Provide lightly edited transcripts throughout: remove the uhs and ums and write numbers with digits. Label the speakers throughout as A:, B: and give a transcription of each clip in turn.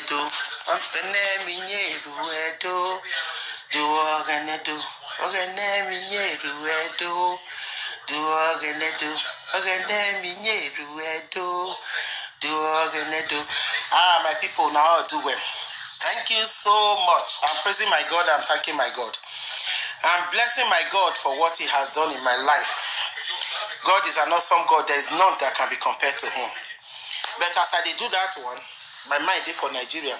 A: do, do organedo, my people now do well. Thank you so much. I'm praising my God. I'm thanking my God. I'm blessing my God for what He has done in my life. God is an awesome God. There is none that can be compared to Him. But as I do that one, my mind is for Nigeria.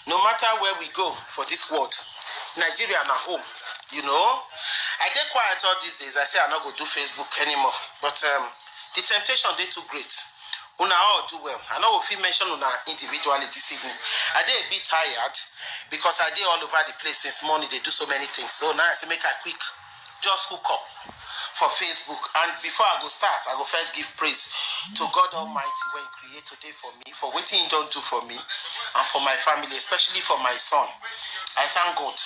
A: No matter where we go for this world, Nigeria na home. You know, I get quiet all these days. I say I'm not going to do Facebook anymore. But the temptation they too great. Una all do well. I know if you mention una individually this evening. I did a bit tired because I did all over the place since morning. They do so many things. So now I say make a quick just hook up for Facebook. And before I go start, I go first give praise to God Almighty when He created today for me, for what He don't do for me and for my family, especially for my son. I thank God.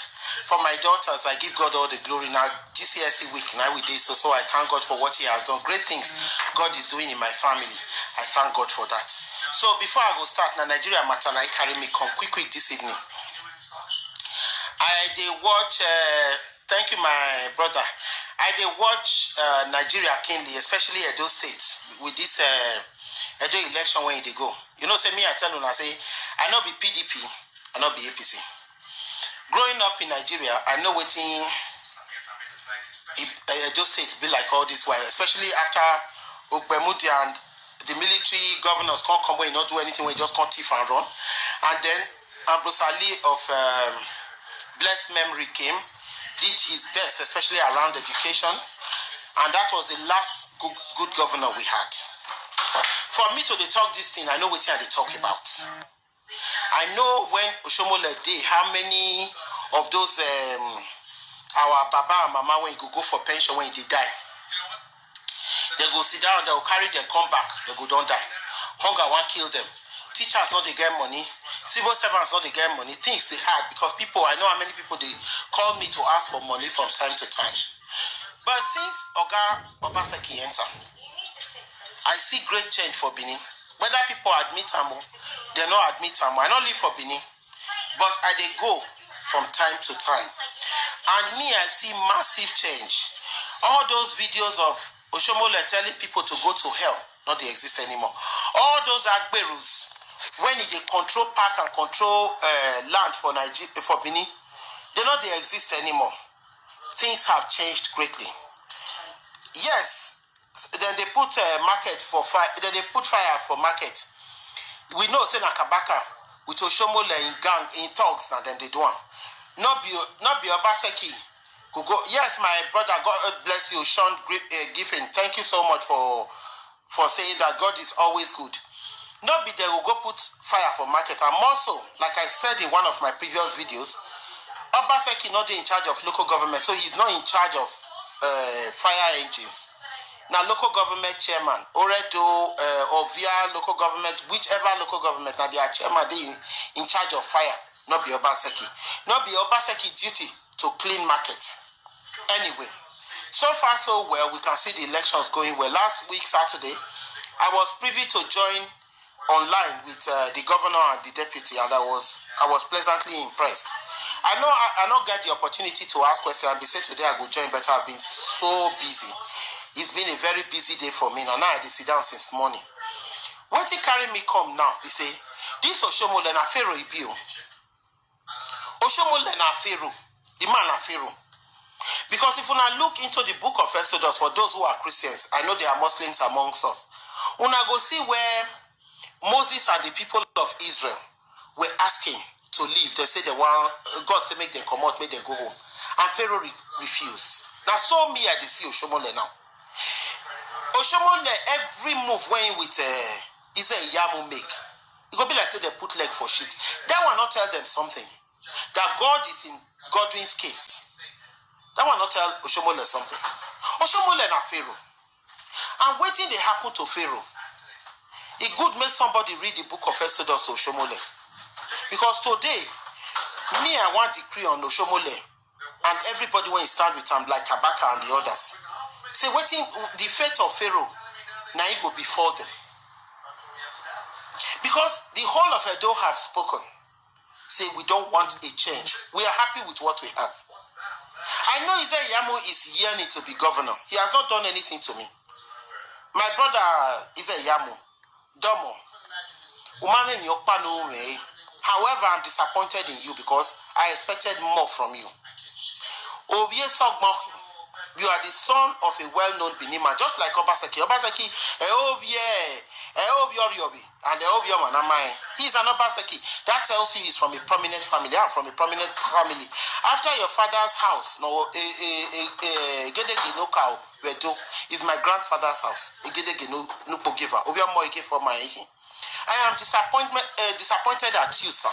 A: For my daughters, I give God all the glory. Now, GCSE week, now we did so I thank God for what He has done. Great things God is doing in my family. I thank God for that. So before I go start, now Nigeria matter, I carry me come quick this evening. I did watch, thank you my brother. I did watch Nigeria keenly, especially Edo State, with this Edo election when they go. You know, say me, I tell you, I say, I know be PDP, I know be APC. Growing up in Nigeria, I know what Edo State be like all this while, especially after Okpemudi and the military governors can't come away, not do anything, we just can't thief and run. And then Ambrose Ali of blessed memory came, did his best, especially around education, and that was the last good governor we had. For me to talk this thing, I know what they talk about. I know when Oshomole did, how many of those our Baba and Mama when you go for pension when they die, they go sit down, they will carry them, come back, they go don't die. Hunger won't kill them. Teachers not they get money, civil servants not they get money. Things they had because people, I know how many people they call me to ask for money from time to time. But since Oga Obaseki enter, I see great change for Benin. Whether people admit them or they not admit them, I don't live for Benin, but I they go from time to time. And me, I see massive change. All those videos of Oshomole telling people to go to hell, not they exist anymore. All those Agberus, when they control park and control land for Nigeria, for Benin, they not they exist anymore. Things have changed greatly. Yes. Then they put market for fire. Then they put fire for market. We know say na Kabaka with Oshomole in gang in thugs now them they do one. Not be Obaseki. Go. Yes, my brother, God bless you, Sean Giffen. Thank you so much for saying that God is always good. Not be they will go put fire for market. And also, like I said in one of my previous videos, Obaseki not in charge of local government, so he's not in charge of fire engines. Now, local government chairman, Oredo, Ovia, local government, whichever local government, now they are chairman, they in charge of fire, not be Obaseki. Not be Obaseki duty to clean markets. Anyway, so far so well, we can see the elections going well. Last week, Saturday, I was privy to join online with the governor and the deputy, and I was pleasantly impressed. I don't get the opportunity to ask questions and be said today I go join, but I've been so busy. It's been a very busy day for me. Now I sit down since morning. What he carry me come now, he say, this Oshomole na Pharaoh Ibio. Oshomole na Pharaoh. The man na Pharaoh. Because if you now look into the book of Exodus, for those who are Christians, I know there are Muslims amongst us. When I go see where Moses and the people of Israel were asking to leave, they said they want God to make them come out, make them go home. And Pharaoh refused. Now so me I see Oshomole now. Oshomole, every move when with is a yamu make. It go be like say they put leg for shit. That one not tell them something. That God is in Godwin's case. That one not tell Oshomole something. Oshomole na Pharaoh. And waiting they happen to Pharaoh. It could make somebody read the book of Exodus to Oshomole. Because today, me I want decree on Oshomole and everybody when you stand with him like Kabaka and the others. Say waiting the fate of Pharaoh, now it go before them. Because the whole of Edo have spoken. Say we don't want a change. We are happy with what we have. I know Ize Iyamu is yearning to be governor. He has not done anything to me. My brother Ize Iyamu, Domo, however, I'm disappointed in you because I expected more from you. You are the son of a well-known Benima, just like Obaseki. Obaseki, and he's an Obaseki. That tells you he's from a prominent family. I'm from a prominent family. After your father's house, is my grandfather's house. I am disappointed at you, sir,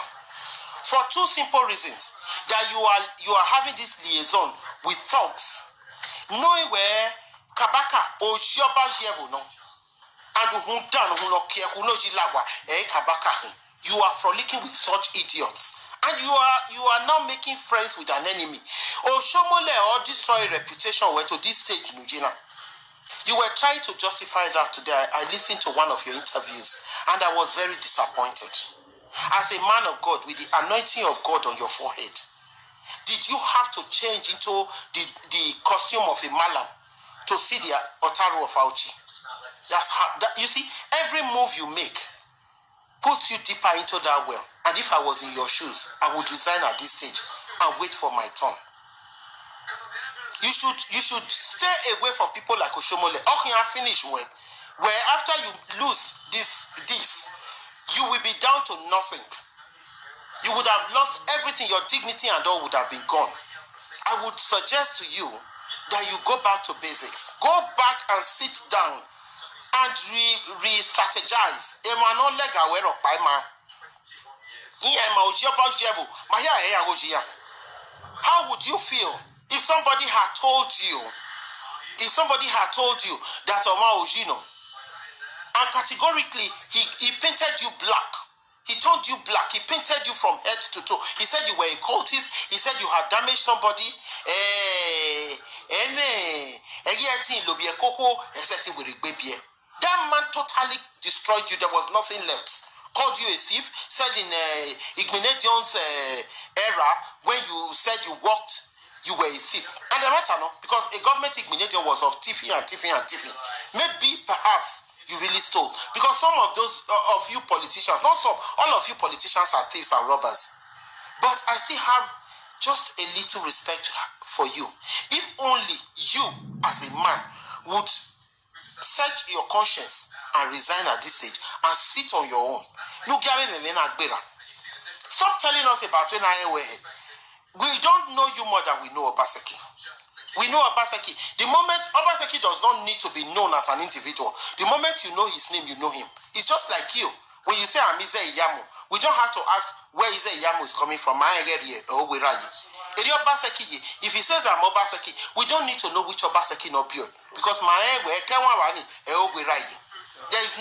A: for two simple reasons. That you are having this liaison with thugs, knowing where Kabaka or Shioba Jebu no, and you are frolicking with such idiots, and you are now making friends with an enemy. Oshomole or destroy reputation were to this stage, Nujina. You were trying to justify that today. I listened to one of your interviews and I was very disappointed. As a man of God with the anointing of God on your forehead, did you have to change into the costume of a malam to see the Otaru of Auchi? That's how, you see, every move you make puts you deeper into that well. And if I was in your shoes, I would resign at this stage and wait for my turn. You should stay away from people like Oshomole. Finish well. Where after you lose this, you will be down to nothing. You would have lost everything, your dignity and all would have been gone. I would suggest to you that you go back to basics. Go back and sit down and re-strategize. How would you feel if somebody had told you that Omar Ojino, and categorically he painted you black, he turned you black, he painted you from head to toe, he said you were a cultist, he said you had damaged somebody, that man totally destroyed you. There was nothing left. Called you a thief, said in Igbinedion's era, when you said you walked, you were a thief. And the matter, no, because a government Igbinedion was of tiffy. Maybe, perhaps, you really stole. Because some of those, of you politicians, not some, all of you politicians are thieves and robbers. But I still have just a little respect for you. If only you, as a man, would search your conscience and resign at this stage and sit on your own. Stop telling us about when I were. We don't know you more than we know Obaseki. We know Obaseki. The moment Obaseki does not need to be known as an individual, the moment you know his name, you know him. It's just like you. When you say I'm Ize Iyamu, we don't have to ask where Ize Iyamu is coming from. If he says I'm Obaseki, we don't need to know which Obaseki not pure. Because there is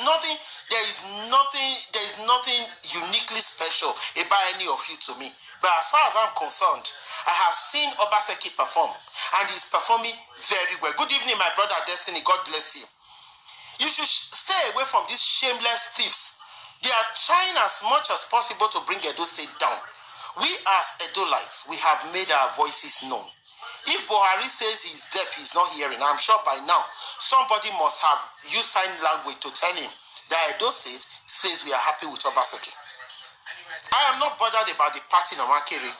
A: nothing uniquely special about any of you to me. But as far as I'm concerned, I have seen Obaseki perform, and he's performing very well. Good evening, my brother Destiny. God bless you. You should stay away from these shameless thieves. They are trying as much as possible to bring Edo State down. We as Edolites, we have made our voices known. If Buhari says he's deaf, he's not hearing, I'm sure by now somebody must have used sign language to tell him that Edo State says we are happy with Obaseki. I am not bothered about the party no makere.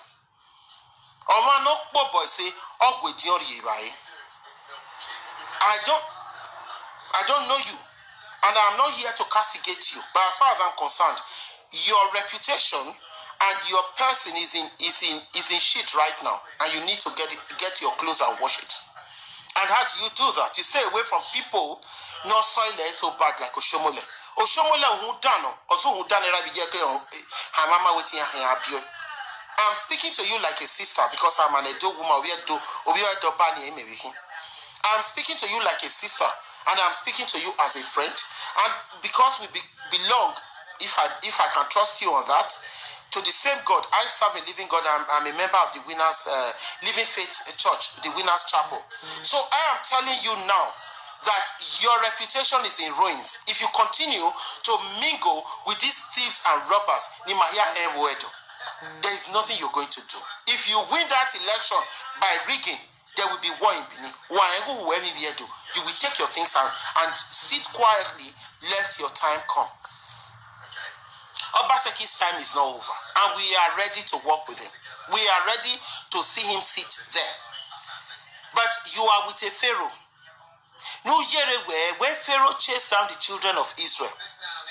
A: I don't know you, and I'm not here to castigate you. But as far as I'm concerned, your reputation and your person is in shit right now, and you need to get your clothes and wash it. And how do you do that? You stay away from people not soil so bad like Oshomole. I'm speaking to you like a sister because I'm an Edo woman. I'm speaking to you like a sister, and I'm speaking to you as a friend. And because we belong, if I can trust you on that, to the same God. I serve a living God. I'm a member of the Winners Living Faith Church, the Winners Chapel. So I am telling you now that your reputation is in ruins if you continue to mingle with these thieves and robbers. There is nothing you're going to do. If you win that election by rigging, there will be war in Benin. You will take your things out and sit quietly, let your time come. Obaseki's time is not over, and we are ready to work with him. We are ready to see him sit there. But you are with a Pharaoh. No year when Pharaoh chased down the children of Israel,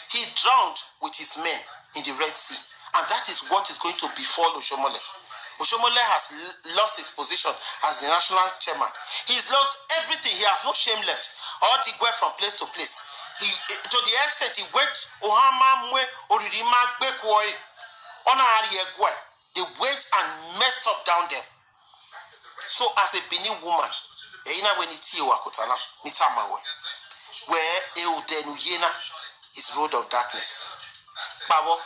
A: he drowned with his men in the Red Sea. And that is what is going to befall Oshomole. Oshomole has lost his position as the national chairman. He's lost everything. He has no shame left. All the way from place to place. To the extent he went, they went and messed up down there. So as a Benin woman, where is road of darkness. Babo,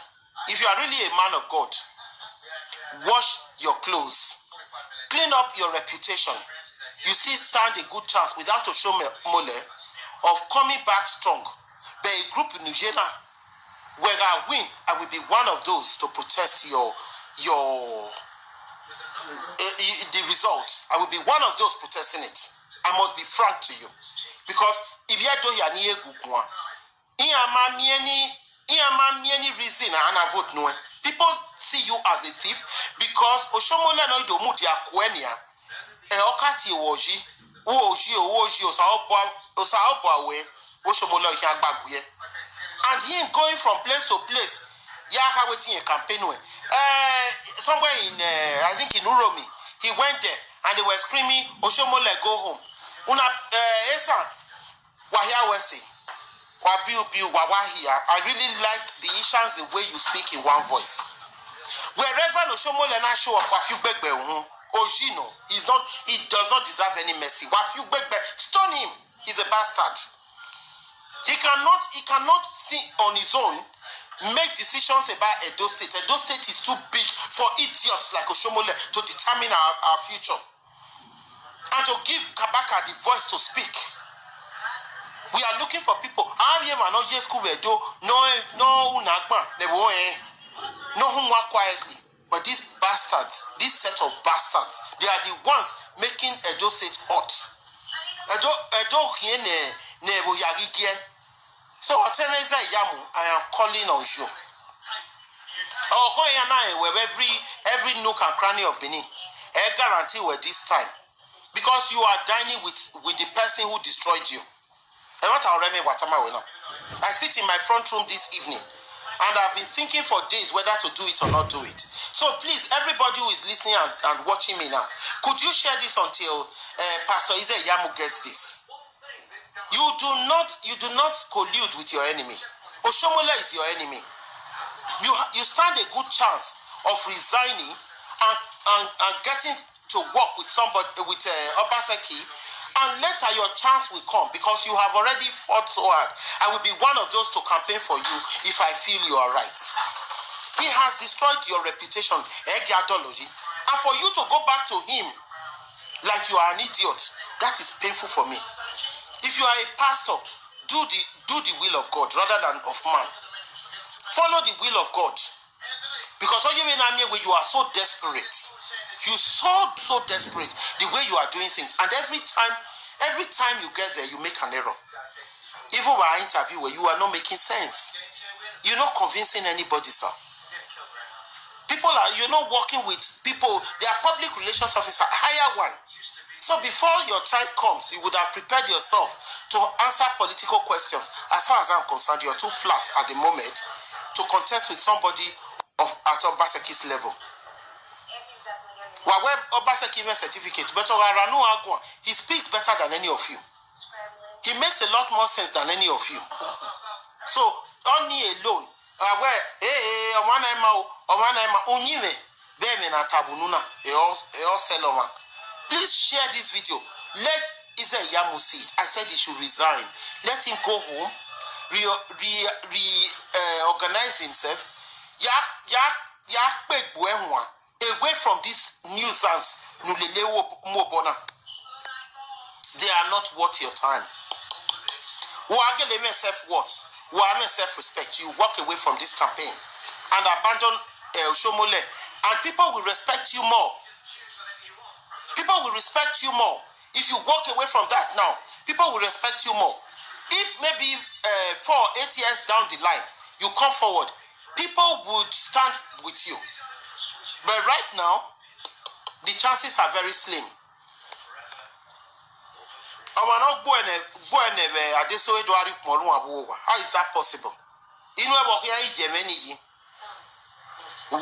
A: if you are really a man of God, wash your clothes, clean up your reputation. You still stand a good chance without Oshomole of coming back strong. But a group in Nigeria, where I win, I will be one of those to protest the results. I will be one of those protesting it. I must be frank to you, because if you do any reason and I vote no, people see you as a thief because Oshomole no do muti akwenia e okati woji osaopo Oshomole hiagbaguye, and him going from place to place. Yaha waiting a campaign somewhere in I think in Uromi. He went there and they were screaming, Oshomole, go home. Una Esa Wahia Wesi Wabiu Wawahia. I really like the Ishans, the way you speak in one voice. Wherever Oshomole na show up, Wafiu Begbe Ojino, he does not deserve any mercy. Wafiu Begbe, stone him. He's a bastard. He cannot think on his own, make decisions about Edo State. Edo State is too big for idiots like Oshomole to determine our future. And to give Kabaka the voice to speak. We are looking for people. Quietly. But these bastards, this set of bastards, they are the ones making Edo State hot. So I am calling on you. Every nook and cranny of Benin, I guarantee we're this time. Because you are dining with the person who destroyed you. I sit in my front room this evening and I've been thinking for days whether to do it or not do it. So please, everybody who is listening and watching me now, could you share this until Pastor Ize Yamu gets this? You do not collude with your enemy. Oshomole is your enemy. You stand a good chance of resigning and getting to work with somebody, with Obaseki, and later your chance will come because you have already fought so hard. I will be one of those to campaign for you if I feel you are right. He has destroyed your reputation, and for you to go back to him like you are an idiot, that is painful for me. If you are a pastor, do the will of God rather than of man. Follow the will of God. Because when you are so desperate, you so desperate the way you are doing things, and every time you get there, you make an error. Even by interview where you are not making sense, you're not convincing anybody, sir. You're not working with people. They are public relations officer, hire one. So before your time comes, you would have prepared yourself to answer political questions. As far as I'm concerned, you're too flat at the moment to contest with somebody at Obaseki's level. Well, Obaseki even certificate, but he speaks better than any of you. He makes a lot more sense than any of you. So, only alone. Please share this video. Let Ize Yamu see it. I said he should resign. Let him go home, organize himself. Away from this nuisance. They are not worth your time. who are getting self-worth, who are self-respect, you walk away from this campaign and abandon Oshomole, and people will respect you more. People will respect you more. If you walk away from that now, people will respect you more. If maybe 4 or 8 years down the line, you come forward, people would stand with you. But right now, the chances are very slim. How is that possible? When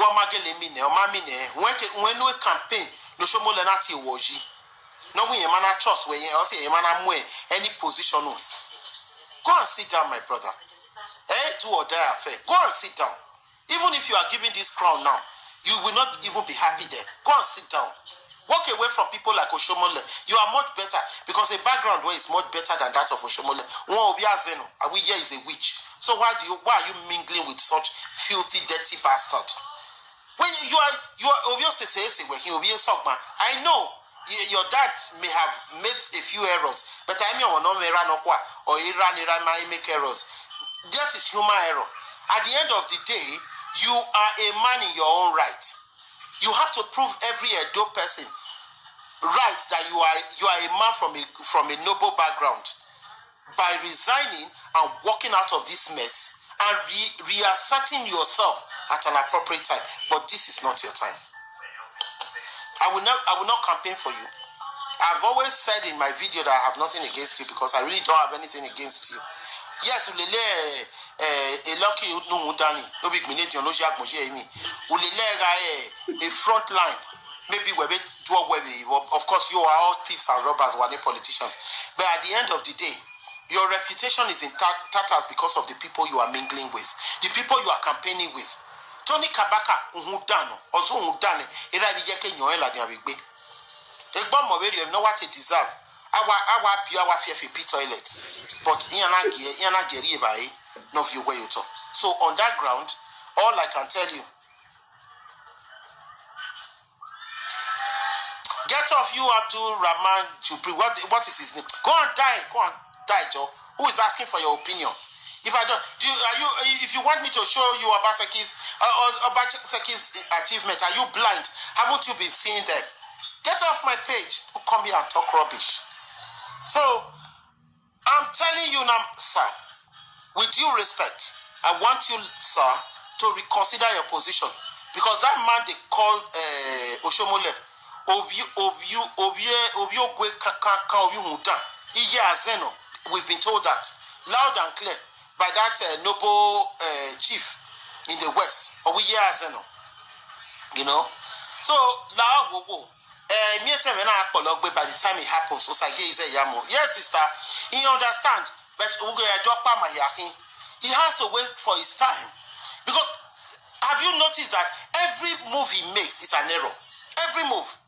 A: we campaign, no show more than no we man trust when you say man any position. Go and sit down, my brother. Do or die affair. Go and sit down. Even if you are given this crown now, you will not even be happy there. Go and sit down. Walk away from people like Oshomole. You are much better because a background where is much better than that of Oshomole. Awiye is a witch. So why are you mingling with such filthy, dirty bastard? When you are obviously saying I know your dad may have made a few errors, but I mean or Iran make errors. That is human error. At the end of the day, you are a man in your own right. You have to prove every Edo person right that you are a man from a noble background by resigning and walking out of this mess and reasserting yourself at an appropriate time. But this is not your time. I will not campaign for you. I've always said in my video that I have nothing against you because I really don't have anything against you. Yes, a lucky no mudani, no big minute, no jack mojemi. A front line, maybe we do of course you are all thieves and robbers, were they politicians. But at the end of the day, your reputation is in tatters because of the people you are mingling with, the people you are campaigning with. Tony Kabaka, Umudano, Ozo Mudane, Yeke Noela Diabigbe. Egbon Mobile, you know what it deserve. Our FFP toilet. But Iana Geri by no view where you talk. So on that ground, all I can tell you, get off you Abdul Rahman Jubri. What is his name? Go and die, Joe. Who is asking for your opinion? If I don't, if you want me to show you Obaseki's achievement, are you blind? Haven't you been seeing them? Get off my page. Don't come here and talk rubbish. So I'm telling you now, sir, with due respect, I want you, sir, to reconsider your position because that man they call Oshomole we've been told that loud and clear by that noble chief in the West. You know? So now by the time it happens, yes, sister, he understand, but he has to wait for his time. Because have you noticed that every move he makes is an error? Every move.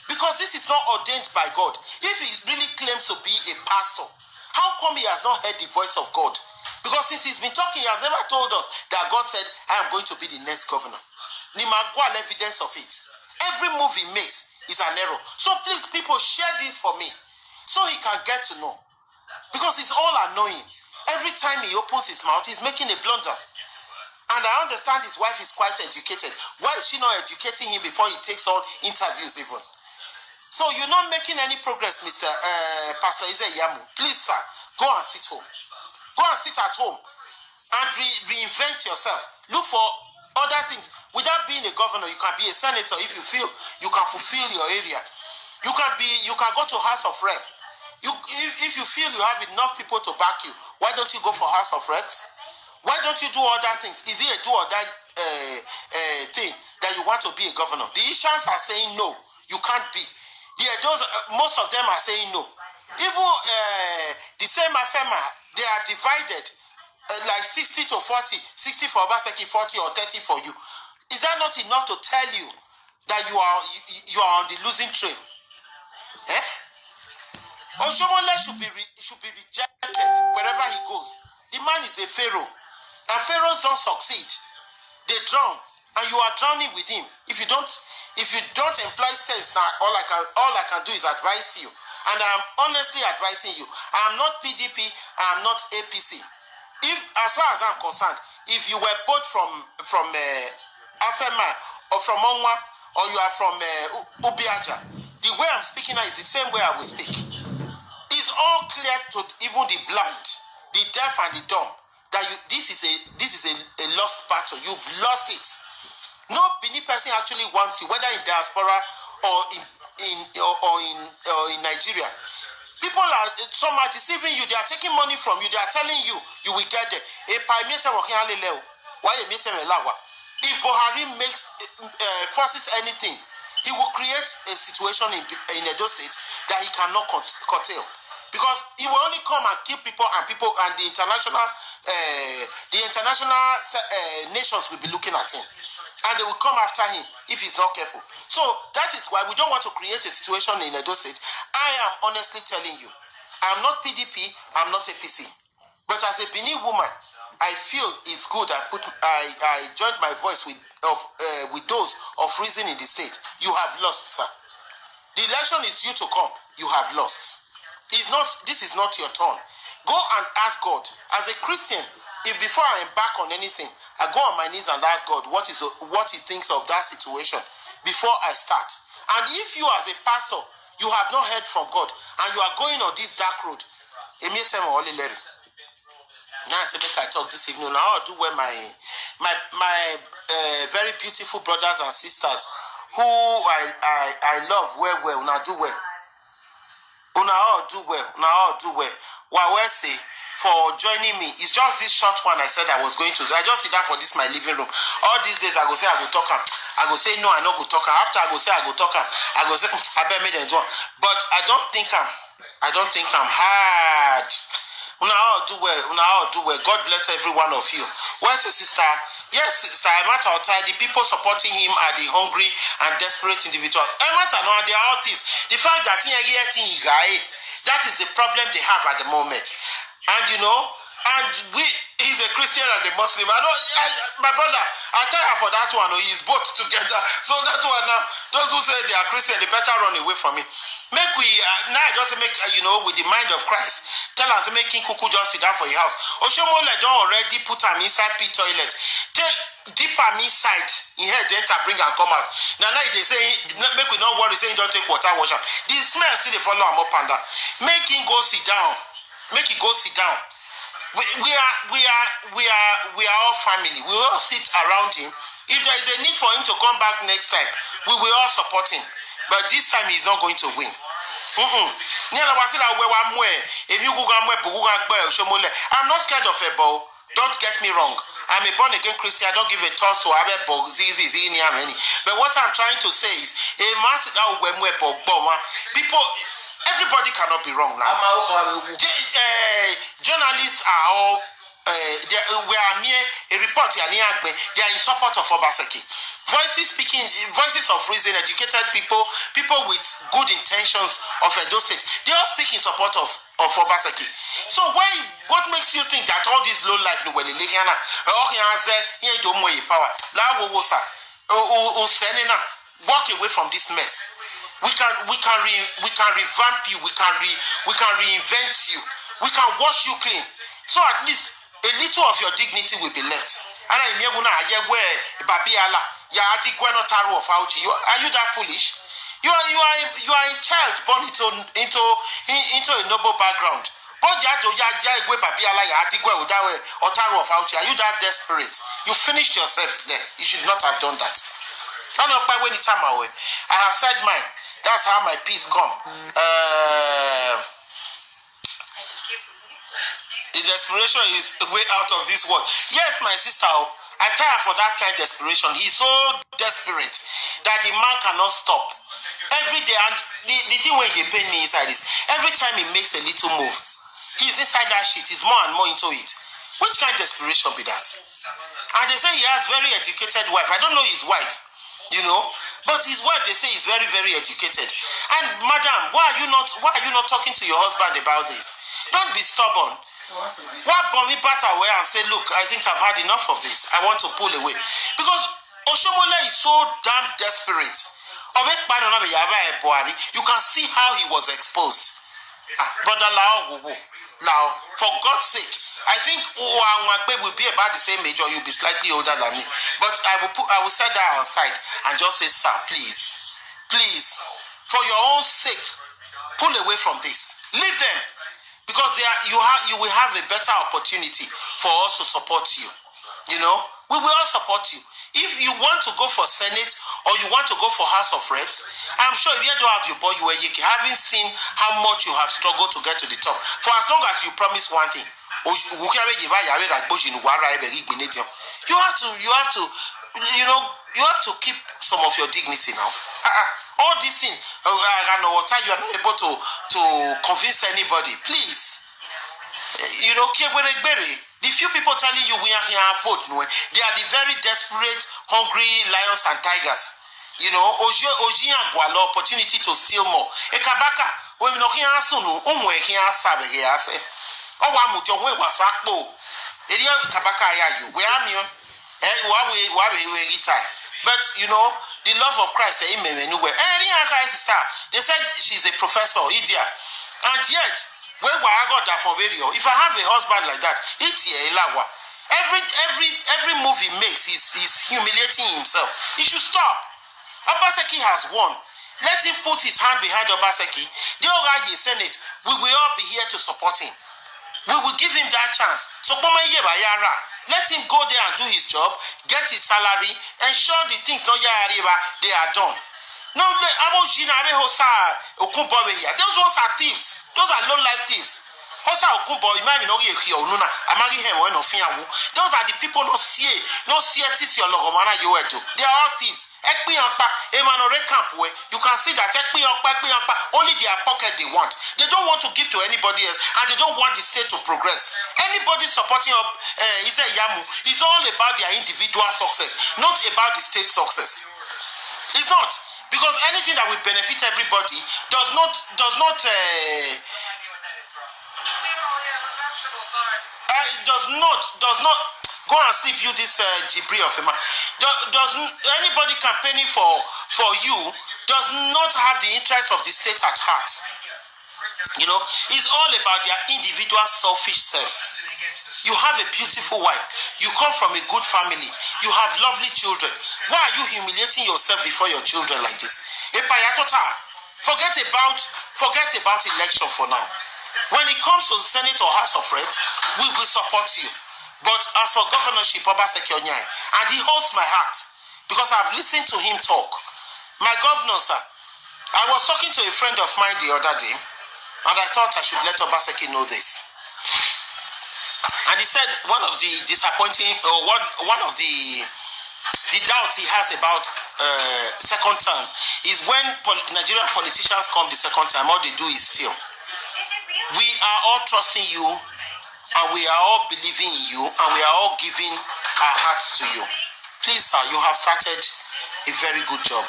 A: Because this is not ordained by God. If he really claims to be a pastor, how come he has not heard the voice of God? Because since he's been talking, he has never told us that God said, I am going to be the next governor. Nimagwa evidence of it. Every move he makes is an error. So please, people, share this for me so he can get to know. Because it's all annoying. Every time he opens his mouth, he's making a blunder. And I understand his wife is quite educated. Why is she not educating him before he takes on interviews even? So you're not making any progress, Mr. Pastor Ize-Iyamu. Please, sir, go and sit home. Go and sit at home and reinvent yourself. Look for other things. Without being a governor, you can be a senator if you feel you can fulfill your area. You can go to House of Rep. If you feel you have enough people to back you, why don't you go for House of Reps? Why don't you do other things? Is it a do or die thing that you want to be a governor? The Ishans are saying no, you can't be. Most of them are saying no. Even the same Afema, they are divided like 60 to 40, 60 for Obaseki, 40 or 30 for you. Is that not enough to tell you that you are on the losing trail? Eh? Oshomole should be rejected wherever he goes. The man is a pharaoh, and pharaohs don't succeed; they drown, and you are drowning with him. If you don't employ sense, now all I can do is advise you And I'm honestly advising you, I'm not PDP, I'm not APC. If, as far as I'm concerned, if you were both from Afema or from Onwa, or you are from Ubiaja, the way I'm speaking now is the same way I will speak. It's all clear to even the blind, the deaf and the dumb, that this is a lost battle. You've lost it. No Benin person actually wants you, whether in diaspora or in Nigeria. People are, some are deceiving you. They are taking money from you. They are telling you you will get there. If Buhari forces anything, he will create a situation in Edo State that he cannot curtail. Because he will only come and kill people and the international nations will be looking at him. And they will come after him if he's not careful. So that is why we don't want to create a situation in Edo State. I am honestly telling you, I'm not PDP, I'm not APC. But as a Benin woman, I feel it's good I joined my voice with those of reason in the state. You have lost, sir. The election is due to come. You have lost. This is not your turn. Go and ask God. As a Christian, if before I embark on anything, I go on my knees and ask God what he thinks of that situation before I start. And if you as a pastor, you have not heard from God and you are going on this dark road, now I say make I talk this evening. Now I'll do where my very beautiful brothers and sisters who I love well, now do well. Una all do well. Well, say for joining me. It's just this short one I said I was going to do. I just sit down for this my living room. All these days I go say I go talk. I go say no, I no go talk. After I go say I go talk. I go say I better make them do. But I don't think I'm hard. Una all do well. God bless every one of you. Where's the sister? Yes, sister, I'm at outside. The people supporting him are the hungry and desperate individuals. I'm at no, they are artists. The fact that that is the problem they have at the moment. And he's a Christian and a Muslim. My brother, I tell you for that one, he's both together. So that one now, those who say they are Christian, they better run away from it. Make we now just make with the mind of Christ. Tell us making Kuku just sit down for your house. Oshomole don't already put him inside pit toilet. Take deep him inside in here, then bring and come out. Now they say make we not worry, saying don't take water wash up. The smell still they follow him up and down. Make him go sit down. Make it go sit down. We are all family. We all sit around him. If there is a need for him to come back next time, we will all support him. But this time he's not going to win. I'm not scared of a bow. Don't get me wrong. I'm a born again Christian. I don't give a toss to have a bow. But what I'm trying to say is, people. Everybody cannot be wrong now. Journalists are all we are mere a report. They are in support of Obaseki. Voices of reason, educated people with good intentions of Edo State. They all speak in support of Obaseki. So what makes you think that all these low life walk away from this mess? We can revamp you. We can reinvent you. We can wash you clean. So at least a little of your dignity will be left. Are you that foolish? You are a child born into a noble background. Are you that desperate? You finished yourself there. You should not have done that. I have said mine. That's how my peace come. The desperation is way out of this world. Yes, my sister, I tire for that kind of desperation. He's so desperate that the man cannot stop. Every day, and the thing when they pain me inside is every time he makes a little move, he's inside that shit. He's more and more into it. Which kind of desperation be that? And they say he has very educated wife. I don't know his wife. But his wife, they say, is very, very educated. And madam, why are you not talking to your husband about this? Don't be stubborn. Why bomb me back away and say, look, I think I've had enough of this. I want to pull away. Because Oshomole is so damn desperate. You can see how he was exposed. Brother Lao, for God's sake, I think Uwangbe will be about the same age or you'll be slightly older than me. But I will set that aside and just say, sir, please, for your own sake, pull away from this. Leave them. Because you will have a better opportunity for us to support you. You know, we will all support you. If you want to go for Senate or you want to go for House of Reps, I'm sure if you don't have your boy, having seen how much you have struggled to get to the top. For as long as you promise one thing, you have to keep some of your dignity now. All this thing, you are not able to convince anybody. Please, the few people telling you we are here vote, they are the very desperate, hungry lions and tigers. Oji and opportunity to steal more. Ekabaka, when we here soon, here sabe here say. Oh, I'm with your way was sakbo. Elia Kabaka, you where am you? But the love of Christ, amen. Anyway, they said she's a professor, idiot, and yet. Where I got that for radio? If I have a husband like that, it's every move he makes, he's humiliating himself. He should stop. Obaseki has won. Let him put his hand behind Obaseki. The Ogaji Senate, we will all be here to support him. We will give him that chance. So let him go there and do his job, get his salary, ensure the things they are done. No, those ones are thieves. Those are low-life thieves. Those are the people no see this your logomana you were to. They are all thieves. You can see that only their pocket they want. They don't want to give to anybody else, and they don't want the state to progress. Anybody supporting Yamu is all about their individual success, not about the state success. It's not. Because anything that will benefit everybody does not go and sleep you this Jibri of a man. Does anybody campaigning for you does not have the interest of the state at heart. It's all about their individual selfish selves. You have a beautiful wife. You come from a good family. You have lovely children. Why are you humiliating yourself before your children like this? Forget about election for now. When it comes to the Senate or House of Reps, we will support you. But as for governorship, Obaseki Onyai, and he holds my heart because I've listened to him talk. My governor, sir, I was talking to a friend of mine the other day, and I thought I should let Obaseki know this. And he said one of the disappointing, or one of the doubts he has about second term is when Nigerian politicians come the second time, all they do is steal. We are all trusting you, and we are all believing in you, and we are all giving our hearts to you. Please, sir, you have started a very good job.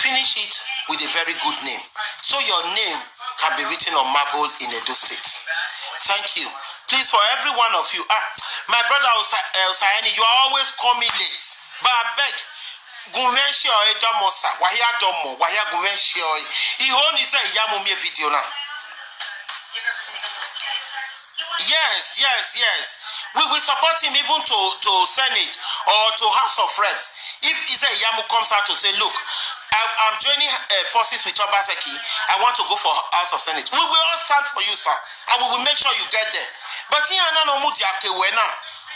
A: Finish it with a very good name, so your name can be written on marble in Edo State. Thank you. Please, for every one of you, my brother Osayeni, you are always coming late, but I beg, Guvenshi or Edamosa, Wahia Domo, Wahia Guvenshi or he only say Yamumi video now. Yes. We will support him even to Senate or to House of Reps. If Isa Yamu comes out to say, look, I'm joining forces with Obaseki, I want to go for House of Senate. We will all stand for you, sir, and we will make sure you get there. But here,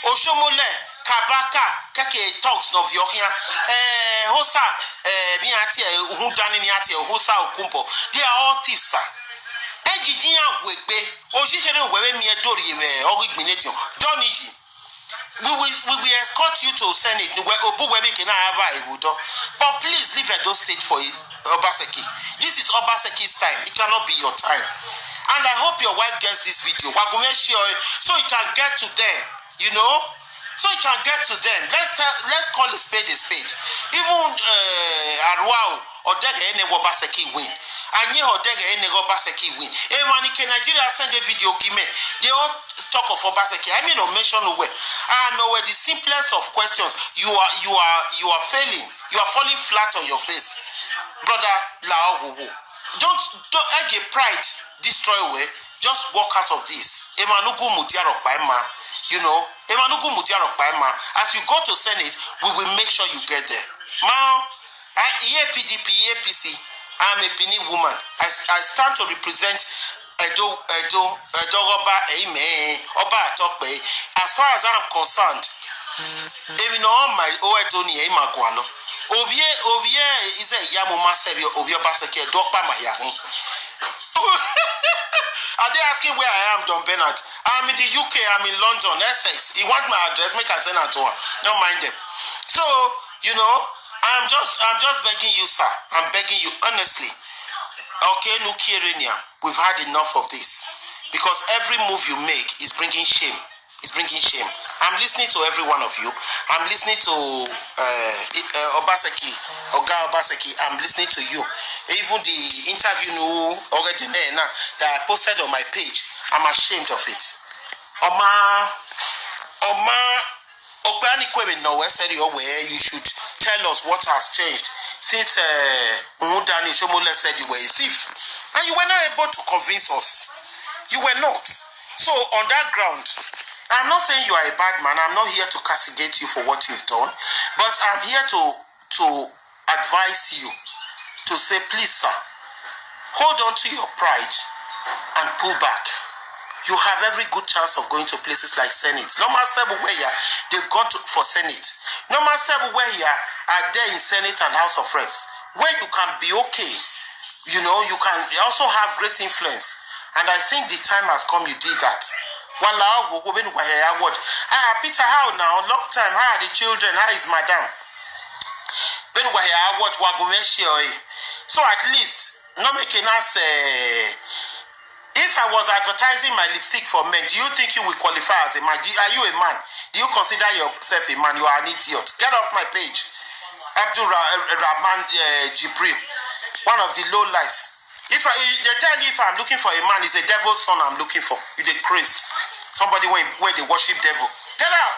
A: Oshomole, Kabaka, Kake talks of Yohia, Hosa, Biati, Hudaniati, Hosa Okumpo. They are all thieves, sir. We will escort you to Senate. But please leave Edo State for Obaseki. This is Obaseki's time. It cannot be your time. And I hope your wife gets this video. So you can get to them. So you can get to them. Let's call a spade a spade. Even Arwao or Dege Obaseki win. And you Dege Obaseki win. Nigeria send a video give me. They all talk of Obaseki. I mean, no mention where. Where the simplest of questions, you are failing. You are falling flat on your face. Brother Lao Wubu. don't egg pride destroy away. Just walk out of this. Emanugu Mudiaro Paima, you know, Emanugu Mudiaro Paima. As you go to Senate, we will make sure you get there. Now, PDP, APC, I'm a Bini woman. I stand to represent Edo Oba Eime, Oba Atokpe. As far as I'm concerned, even on my Oedoni Emagwalo, Obie is a Yamuma Serio, Obia Basake, Dokpa Mayahi. Are they asking where I am, Don Bernard? I'm in the UK, I'm in London, Essex. He want my address, make I send it to her. Don't mind them. So, you know, I'm just begging you, sir. I'm begging you, honestly. Okay, Nukirenia, we've had enough of this. Because every move you make is bringing shame. It's bringing shame. I'm listening to every one of you. I'm listening to Obaseki, Oga Obaseki. I'm listening to you. Even the interview that I posted on my page, I'm ashamed of it. Oma Ogbani Kwebe Nowe said where you should tell us what has changed since Umudani Shomole said you were a thief. And you were not able to convince us. You were not. So on that ground, I'm not saying you are a bad man. I'm not here to castigate you for what you've done. But I'm here to advise you to say, please, sir, hold on to your pride and pull back. You have every good chance of going to places like Senate. Normal Sebuweya, they've gone for Senate. Normal Sebuweya are there in Senate and House of Reps, where you can be okay. You know, you can also have great influence. And I think the time has come you did that. Peter, how now? Long time. How are the children? How is madam? So at least, not making us if I was advertising my lipstick for men, do you think you will qualify as a man? Are you a man? Do you consider yourself a man? You are an idiot. Get off my page. Abdul Rahman Jibril, one of the low lives. If they tell you if I'm looking for a man, it's a devil's son I'm looking for. You're the crazy. Somebody where they worship devil. Get out.